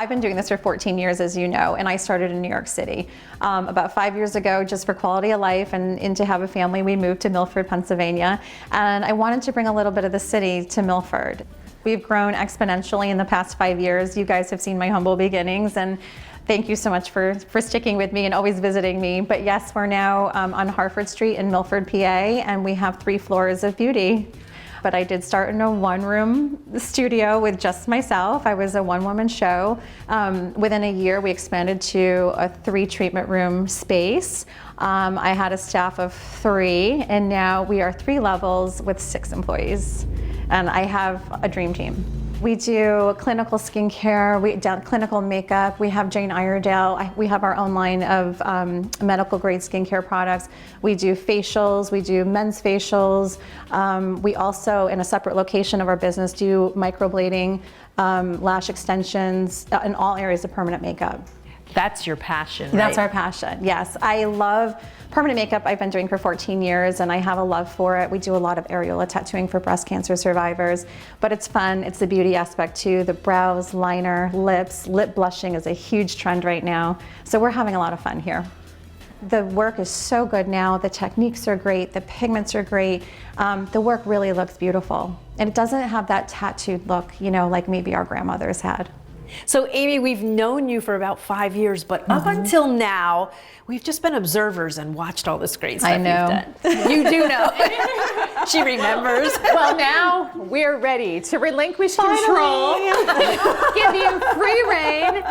I've been doing this for 14 years, as you know, and I started in New York City. About 5 years ago, just for quality of life and to have a family, we moved to Milford, Pennsylvania, and I wanted to bring a little bit of the city to Milford. We've grown exponentially in the past 5 years. You guys have seen my humble beginnings, and thank you so much for sticking with me and always visiting me. But yes, we're now on Harford Street in Milford, PA, and we have 3 floors of beauty. But I did start in a 1-room studio with just myself. I was a 1-woman show. Within a year, we expanded to a 3 treatment room space. I had a staff of 3, and now we are 3 levels with 6 employees. And I have a dream team. We do clinical skincare, we do clinical makeup, we have Jane Iredale, we have our own line of medical grade skincare products. We do facials, we do men's facials. We also, in a separate location of our business, do microblading, lash extensions, in all areas of permanent makeup. That's your passion, right? That's our passion, yes. I love permanent makeup. I've been doing for 14 years and I have a love for it. We do a lot of areola tattooing for breast cancer survivors, but it's fun. It's the beauty aspect too. The brows, liner, lips, lip blushing is a huge trend right now. So we're having a lot of fun here. The work is so good now. The techniques are great. The pigments are great. The work really looks beautiful. And it doesn't have that tattooed look, you know, like maybe our grandmothers had. So Amy, we've known you for about 5 years, but up until now, we've just been observers and watched all this great stuff I know. you've done. You do know. She remembers. Well, now we're ready to relinquish control, give you free reign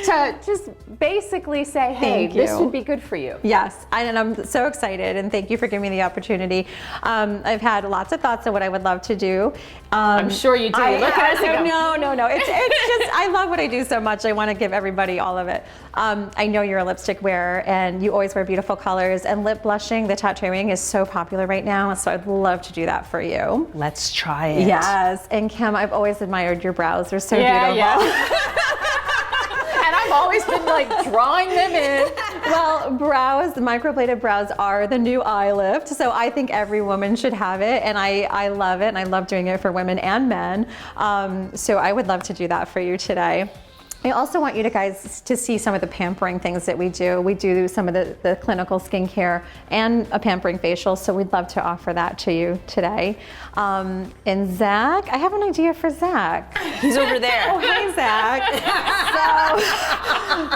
to just basically say, hey, this would be good for you. Yes, and I'm so excited, and thank you for giving me the opportunity. I've had lots of thoughts of what I would love to do. I'm sure you do. Look at us and go. No. It's just, I love what I do so much. I want to give everybody all of it. I know you're a lipstick wearer, and you always wear beautiful colors, and lip blushing, the tattooing is so popular right now, so I'd love to do that for you. Let's try it. Yes, and Kim, I've always admired your brows. They're so beautiful. Yeah. And I've always been like drawing them in. Well, brows, the microbladed brows are the new eye lift, so I think every woman should have it, and I love it, and I love doing it for women and men. So I would love to do that for you today. I also want you guys to see some of the pampering things that we do. We do some of the clinical skincare and a pampering facial, so we'd love to offer that to you today. And Zach, I have an idea for Zach. He's over there. Oh, hey, Zach.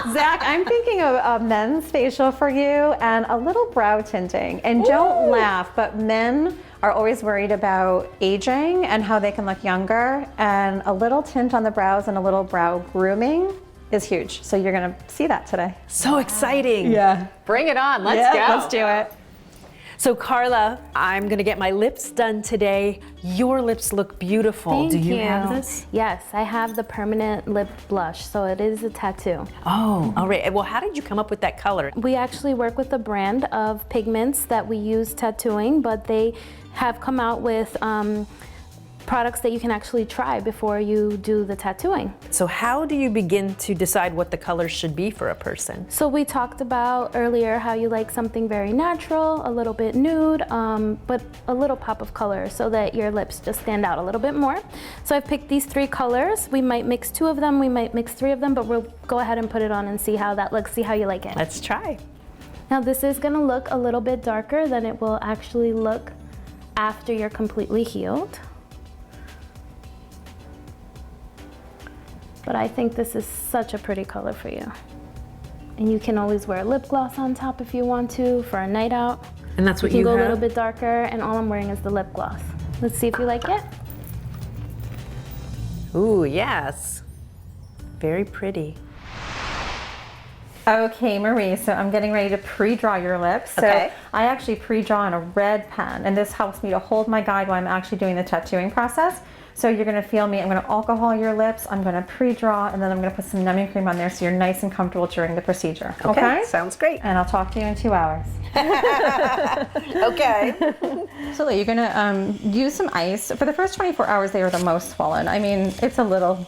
So, Zach, I'm thinking of a men's facial for you and a little brow tinting. And don't laugh, but men are always worried about aging and how they can look younger, and a little tint on the brows and a little brow grooming is huge. So you're gonna see that today. So exciting. Yeah. Bring it on. Let's go. Let's do it. So Carla, I'm gonna get my lips done today. Your lips look beautiful. Thank Do you have this? Yes, I have the permanent lip blush, so it is a tattoo. Oh, all right. Well, how did you come up with that color? We actually work with a brand of pigments that we use tattooing, but they have come out with products that you can actually try before you do the tattooing. So how do you begin to decide what the colors should be for a person? So we talked about earlier how you like something very natural, a little bit nude, but a little pop of color so that your lips just stand out a little bit more. So I've picked these 3 colors. We might mix 2 of them, we might mix 3 of them, but we'll go ahead and put it on and see how that looks, see how you like it. Let's try. Now this is gonna look a little bit darker than it will actually look after you're completely healed. But I think this is such a pretty color for you. And you can always wear lip gloss on top if you want to for a night out. And that's what you can go have? a little bit darker, and all I'm wearing is the lip gloss. Let's see if you like it. Ooh, yes. Very pretty. Okay, Marie, so I'm getting ready to pre-draw your lips. So Okay. I actually pre-draw in a red pen, and this helps me to hold my guide while I'm actually doing the tattooing process. So you're gonna feel me, I'm gonna alcohol your lips, I'm gonna pre-draw, and then I'm gonna put some numbing cream on there so you're nice and comfortable during the procedure. Okay? Sounds great. And I'll talk to you in 2 hours. Okay. So you're gonna use some ice. For the first 24 hours, they are the most swollen. I mean, it's a little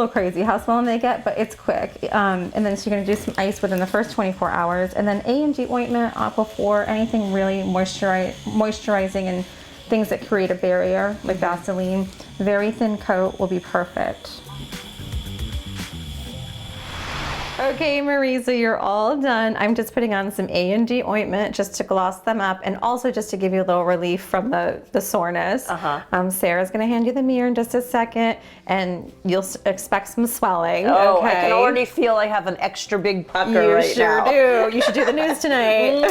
crazy how swollen they get, but it's quick. And then so you're gonna do some ice within the first 24 hours, and then A&D ointment, Aquaphor, anything really moisturizing and things that create a barrier, like Vaseline. Very thin coat will be perfect. Okay, Marisa, you're all done. I'm just putting on some A&D ointment just to gloss them up and also just to give you a little relief from the soreness. Sarah's going to hand you the mirror in just a second, and you'll expect some swelling. Oh, okay? I can already feel I have an extra big pucker right sure now. do. You should do the news tonight.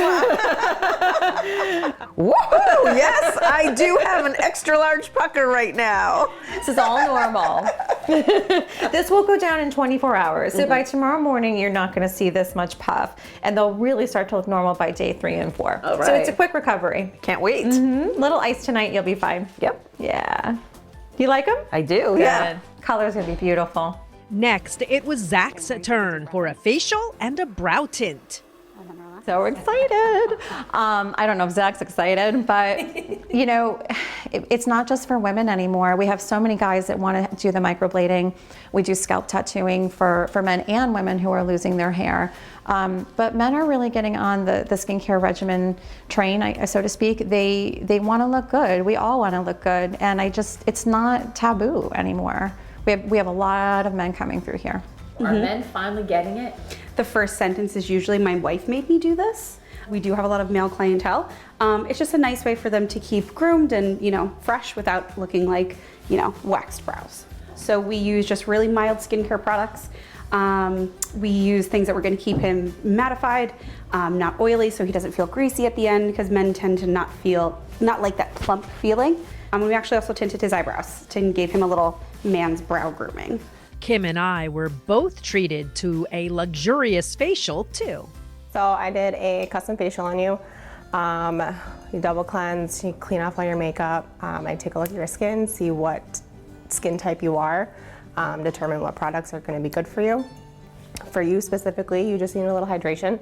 Woohoo! Yes, I do have an extra large pucker right now. This is all normal. This will go down in 24 hours. So by tomorrow morning, you're not going to see this much puff, and they'll really start to look normal by day 3 and 4. All So it's a right. quick recovery. Can't wait. Little ice tonight, you'll be fine. Yep, Yeah. You like them? I do. Yeah. Color's going to be beautiful. Next, it was Zach's turn for a facial and a brow tint. So excited. I don't know if Zach's excited, but you know, it's not just for women anymore. We have so many guys that want to do the microblading. We do scalp tattooing for men and women who are losing their hair. But men are really getting on the skincare regimen train, so to speak. They want to look good. We all want to look good. And it's not taboo anymore. We have a lot of men coming through here. Are men finally getting it? The first sentence is usually, my wife made me do this. We do have a lot of male clientele. It's just a nice way for them to keep groomed and, fresh without looking like, waxed brows. So we use just really mild skincare products. We use things that we're going to keep him mattified, not oily, so he doesn't feel greasy at the end, because men tend to not like that plump feeling. We actually also tinted his eyebrows and gave him a little man's brow grooming. Kim and I were both treated to a luxurious facial, too. So I did a custom facial on you. You double cleanse, you clean off all your makeup. I take a look at your skin, see what skin type you are, determine what products are going to be good for you. For you specifically, you just need a little hydration.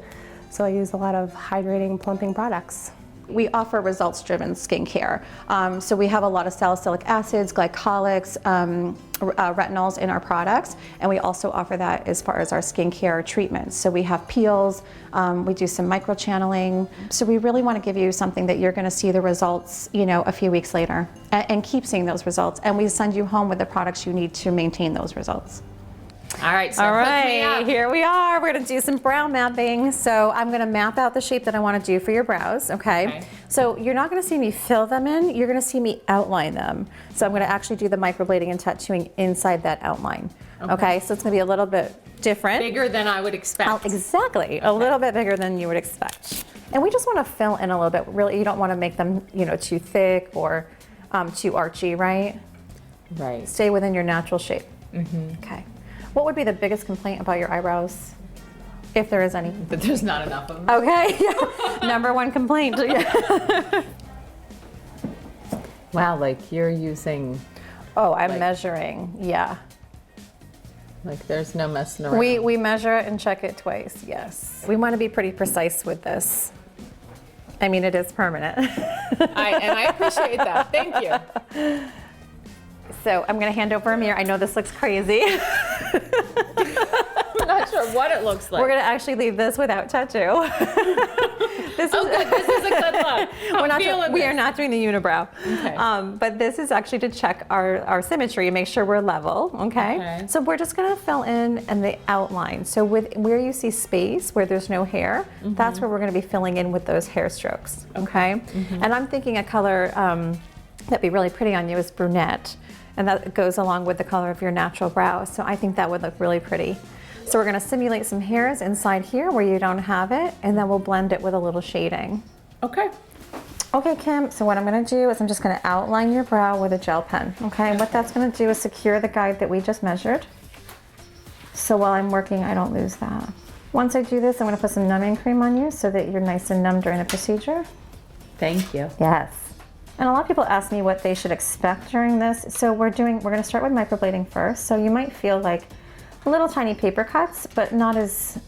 So I use a lot of hydrating, plumping products. We offer results-driven skincare. So we have a lot of salicylic acids, glycolics, retinols in our products, and we also offer that as far as our skincare treatments. So we have peels, we do some microchanneling. So we really want to give you something that you're going to see the results, a few weeks later, and keep seeing those results. And we send you home with the products you need to maintain those results. All right, so All hook me right, up. here we are. We're gonna do some brow mapping. So I'm gonna map out the shape that I wanna do for your brows, okay? So you're not gonna see me fill them in, you're gonna see me outline them. So I'm gonna actually do the microblading and tattooing inside that outline, okay? So it's gonna be a little bit different. Bigger than I would expect. Exactly, a little bit bigger than you would expect. And we just wanna fill in a little bit. Really, you don't wanna make them, too thick or too archy, right? Right. Stay within your natural shape. Okay. What would be the biggest complaint about your eyebrows, if there is any? But there's not enough of them. Okay, number one complaint. Wow, like you're using, Oh, I'm measuring, yeah. like there's no messing around. We measure it and check it twice, yes. We want to be pretty precise with this. I mean, it is permanent. I appreciate that. Thank you. So I'm gonna hand over a mirror. I know this looks crazy. I'm not sure what it looks like. We're gonna actually leave this without tattoo. This is, good. This is a good look. we are not doing the unibrow. Okay. But this is actually to check our symmetry, make sure we're level, okay? So we're just gonna fill in the outline. So where you see space, where there's no hair, that's where we're gonna be filling in with those hair strokes, okay? And I'm thinking a color that'd be really pretty on you is brunette. And that goes along with the color of your natural brow. So I think that would look really pretty. So we're gonna simulate some hairs inside here where you don't have it, and then we'll blend it with a little shading. Okay. Okay, Kim, so what I'm gonna do is I'm just gonna outline your brow with a gel pen, okay? And what that's gonna do is secure the guide that we just measured. So while I'm working, I don't lose that. Once I do this, I'm gonna put some numbing cream on you so that you're nice and numb during the procedure. Thank you. Yes. And a lot of people ask me what they should expect during this. So we're gonna start with microblading first. So you might feel like little tiny paper cuts, but not as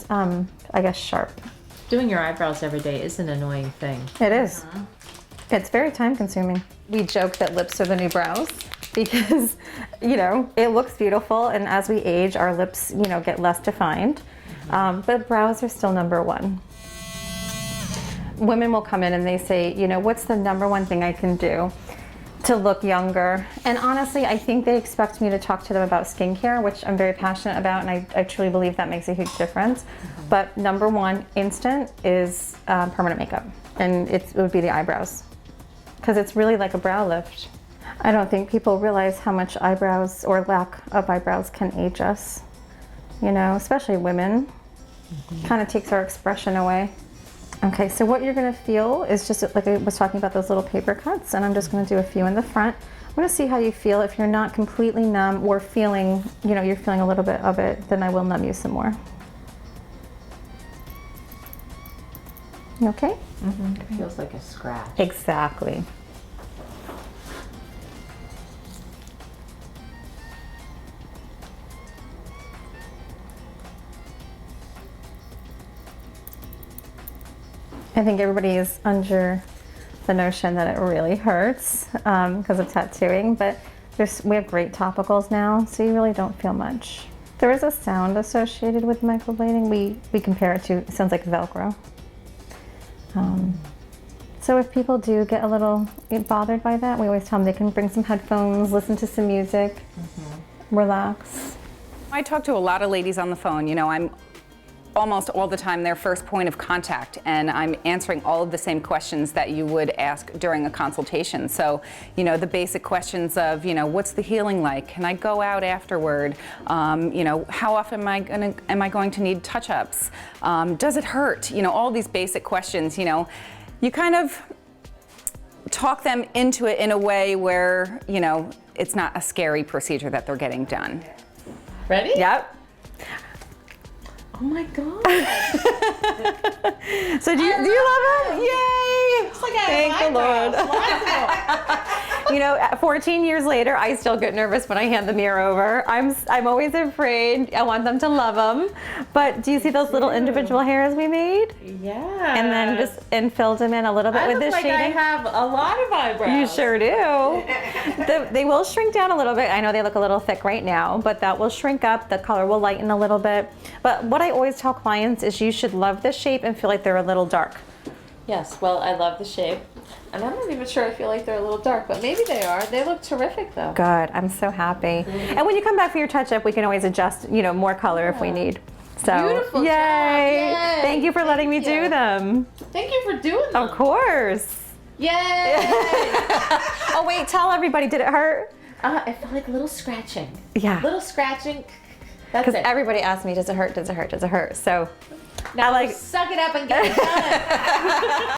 I guess, sharp. Doing your eyebrows every day is an annoying thing. It is. It's very time consuming. We joke that lips are the new brows because, it looks beautiful, and as we age, our lips, get less defined. But brows are still number one. Women will come in and they say, what's the number one thing I can do to look younger. And honestly, I think they expect me to talk to them about skincare, which I'm very passionate about, and I truly believe that makes a huge difference. But number one, instant, is permanent makeup. And it would be the eyebrows, because it's really like a brow lift. I don't think people realize how much eyebrows or lack of eyebrows can age us, you know, especially women. Kind of takes our expression away. Okay, so what you're gonna feel is just like I was talking about, those little paper cuts, and I'm just gonna do a few in the front. I'm gonna see how you feel. If you're not completely numb or feeling, you know, you're feeling a little bit of it, then I will numb you some more. You okay? It feels like a scratch. Exactly. I think everybody is under the notion that it really hurts because of tattooing, but we have great topicals now, so you really don't feel much. There is a sound associated with microblading. We compare it to, it sounds like Velcro. So if people do get a little bothered by that, we always tell them they can bring some headphones, listen to some music, relax. I talk to a lot of ladies on the phone. You know, I'm almost all the time their first point of contact, and I'm answering all of the same questions that you would ask during a consultation. So, you know, the basic questions of, you know, what's the healing like? Can I go out afterward? You know, how often am I going to need touch-ups? Does it hurt? You know, all these basic questions, you know, you kind of talk them into it in a way where, you know, it's not a scary procedure that they're getting done. Ready? Yep. Oh my God. So do you love it? Yay! It's like I Thank the Lord. You know, 14 years later, I still get nervous when I hand the mirror over. I'm always afraid. I want them to love them. But do you see those little individual hairs we made? Yeah. And then just filled them in a little bit with this like shading. I have a lot of eyebrows. You sure do. They will shrink down a little bit. I know they look a little thick right now, but that will shrink up. The color will lighten a little bit. But what I always tell clients is you should love this shape and feel like they're a little dark. Yes, well, I love the shape. And I'm not even sure I feel like they're a little dark, but maybe they are. They look terrific, though. Good. I'm so happy. And when you come back for your touch-up, we can always adjust, you know, more color if we need. So, Beautiful yay. job. Yay. Thank you for letting me do them. Thank you for doing them. Of course. Yay! Oh, wait, tell everybody, did it hurt? It felt like a little scratching. Yeah. Little scratching. That's Because it. everybody asks me, does it hurt, does it hurt, does it hurt? So Now I like, suck it up and get it done.